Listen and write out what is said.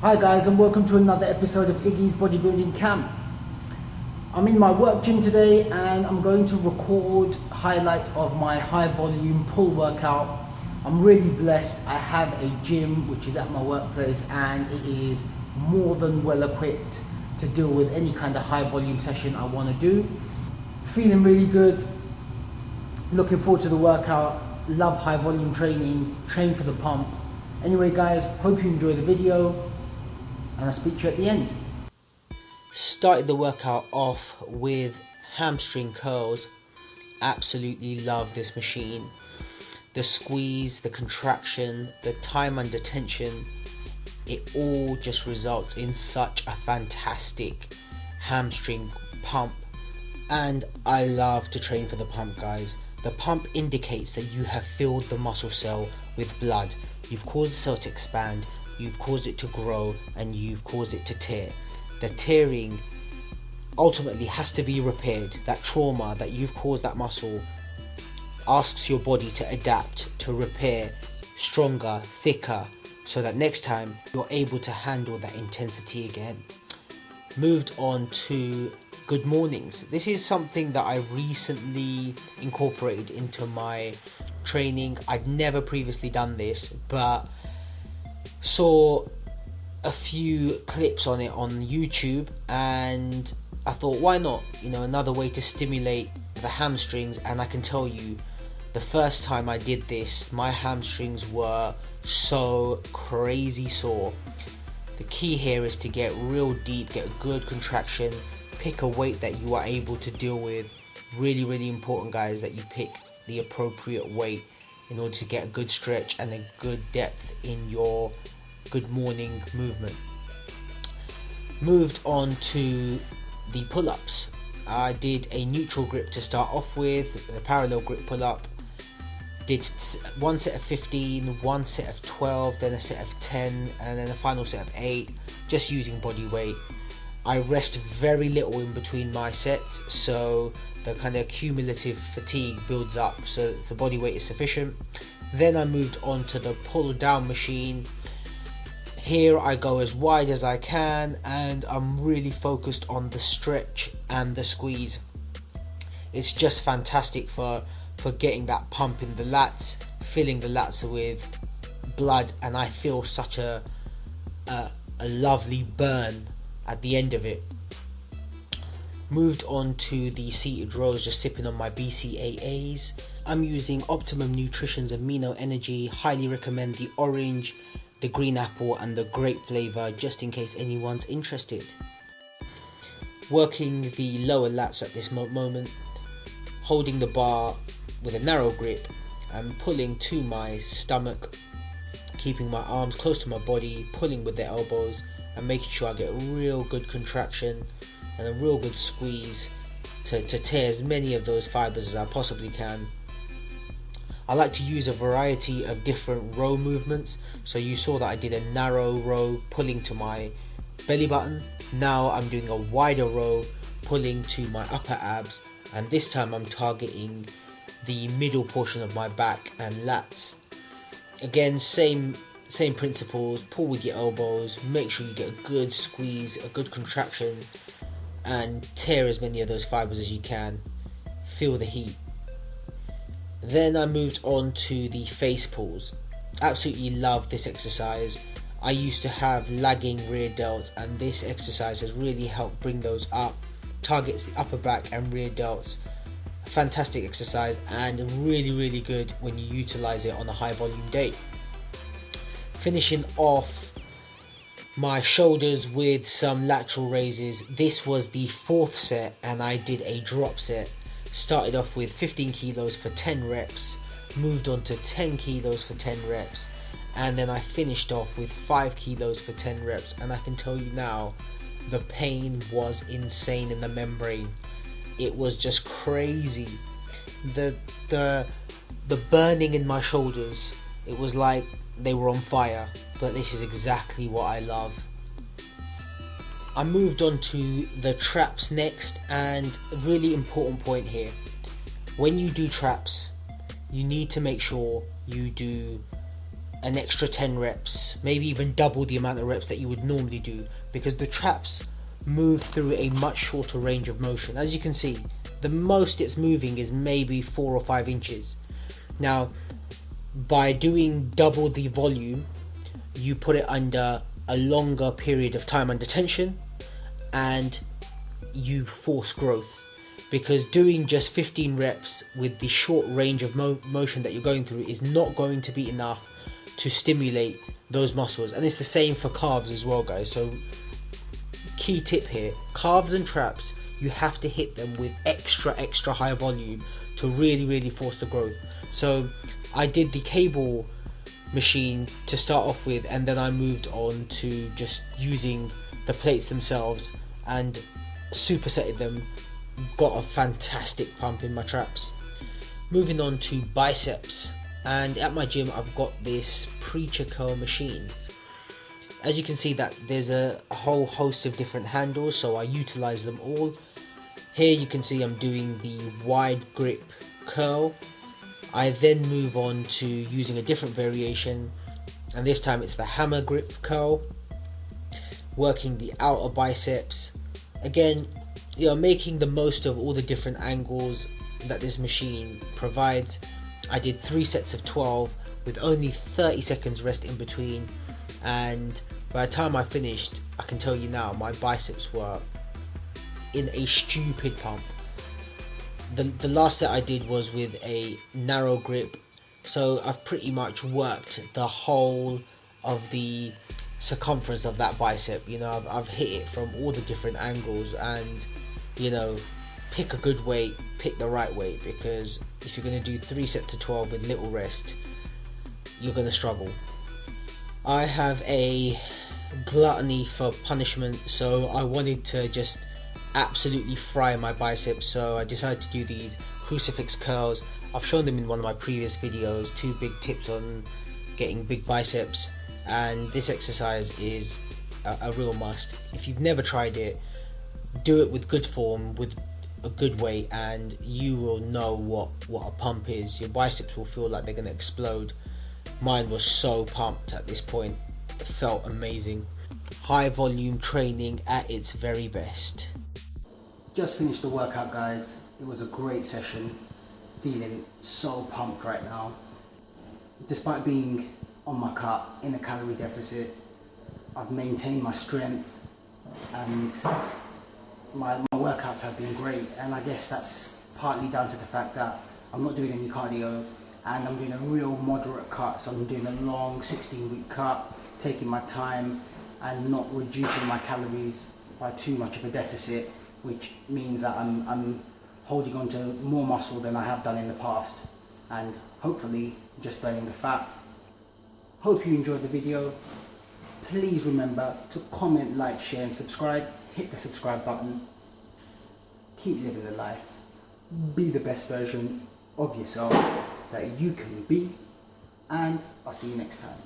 Hi guys, and welcome to another episode of Iggy's Bodybuilding Camp. I'm in my work gym today and I'm going to record highlights of my high volume pull workout. I'm really blessed. I have a gym which is at my workplace and it is more than well equipped to deal with any kind of high volume session I want to do. Feeling really good, looking forward to the workout, love high volume training, train for the pump. Anyway guys, hope you enjoy the video and I'll speak to you at the end. Started the workout off with hamstring curls. Absolutely love this machine. The squeeze, the contraction, the time under tension, it all just results in such a fantastic hamstring pump. And I love to train for the pump, guys. The pump indicates that you have filled the muscle cell with blood. You've caused the cell to expand, you've caused it to grow, and you've caused it to tear. The tearing ultimately has to be repaired. That trauma that you've caused that muscle asks your body to adapt, to repair stronger, thicker, so that next time you're able to handle that intensity again. Moved on to good mornings. This is something that I recently incorporated into my training. I'd never previously done this, but saw a few clips on it on YouTube and I thought, why not? Another way to stimulate the hamstrings. And I can tell you, the first time I did this, my hamstrings were so crazy sore. The key here is to get real deep, get a good contraction, pick a weight that you are able to deal with. Really important, guys, that you pick the appropriate weight in order to get a good stretch and a good depth in your good morning movement. Moved on to the pull-ups. I did a neutral grip to start off with, a parallel grip pull-up. Did one set of 15, one set of 12, then a set of 10, and then a final set of 8, just using body weight. I rest very little in between my sets, so the kind of cumulative fatigue builds up so that the body weight is sufficient. Then I moved on to the pull down machine. Here I go as wide as I can and I'm really focused on the stretch and the squeeze. It's just fantastic for getting that pump in the lats, filling the lats with blood, and I feel such a lovely burn at the end of it. Moved on to the seated rows, just sipping on my BCAAs. I'm using Optimum Nutrition's Amino Energy. Highly recommend the orange, the green apple and the grape flavour, just in case anyone's interested. Working the lower lats at this moment, holding the bar with a narrow grip and pulling to my stomach, keeping my arms close to my body, pulling with the elbows and making sure I get a real good contraction and a real good squeeze to tear as many of those fibres as I possibly can. I like to use a variety of different row movements, so you saw that I did a narrow row pulling to my belly button. Now I'm doing a wider row pulling to my upper abs, and this time I'm targeting the middle portion of my back and lats. Again, same principles, pull with your elbows, make sure you get a good squeeze, a good contraction, and tear as many of those fibres as you can. Feel the heat. Then I moved on to the face pulls. Absolutely love this exercise. I used to have lagging rear delts and this exercise has really helped bring those up. Targets the upper back and rear delts. A fantastic exercise and really good when you utilize it on a high volume day. Finishing off my shoulders with some lateral raises. This was the 4th set and I did a drop set. Started off with 15 kilos for 10 reps, moved on to 10 kilos for 10 reps, and then I finished off with 5 kilos for 10 reps. And I can tell you now, the pain was insane in the membrane. It was just crazy. The burning in my shoulders, it was like they were on fire, but this is exactly what I love. I moved on to the traps next, and a really important point here. When you do traps, you need to make sure you do an extra 10 reps, maybe even double the amount of reps that you would normally do, because the traps move through a much shorter range of motion. As you can see, the most it's moving is maybe 4 or 5 inches. Now, by doing double the volume, you put it under a longer period of time under tension, and you force growth, because doing just 15 reps with the short range of motion that you're going through is not going to be enough to stimulate those muscles. And it's the same for calves as well, guys. So key tip here, calves and traps, you have to hit them with extra high volume to really force the growth. So I did the cable machine to start off with, and then I moved on to just using the plates themselves and supersetted them. Got a fantastic pump in my traps. Moving on to biceps, and at my gym I've got this preacher curl machine. As you can see that there's a whole host of different handles, so I utilize them all. Here you can see I'm doing the wide grip curl. I then move on to using a different variation, and this time it's the hammer grip curl, working the outer biceps. Again, you know, making the most of all the different angles that this machine provides. I did 3 sets of 12 with only 30 seconds rest in between, and by the time I finished, I can tell you now, my biceps were in a stupid pump. The last set I did was with a narrow grip, so I've pretty much worked the whole of the circumference of that bicep. You know, I've hit it from all the different angles, and you know, pick a good weight, pick the right weight, because if you're going to do 3 sets of 12 with little rest, you're going to struggle. I have a gluttony for punishment, so I wanted to just absolutely fry my biceps, so I decided to do these crucifix curls. I've shown them in one of my previous videos, 2 big tips on getting big biceps, and this exercise is a real must. If you've never tried it, do it with good form, with a good weight, and you will know what a pump is. Your biceps will feel like they're going to explode. Mine was so pumped at this point, it felt amazing. High volume training at its very best. Just finished the workout, guys. It was a great session. Feeling so pumped right now. Despite being on my cut in a calorie deficit, I've maintained my strength, and my workouts have been great. And I guess that's partly down to the fact that I'm not doing any cardio, and I'm doing a real moderate cut. So I'm doing a long 16-week cut, taking my time and not reducing my calories by too much of a deficit, which means that I'm holding on to more muscle than I have done in the past, and hopefully just burning the fat. Hope you enjoyed the video. Please remember to comment, like, share and subscribe. Hit the subscribe button. Keep living the life. Be the best version of yourself that you can be, and I'll see you next time.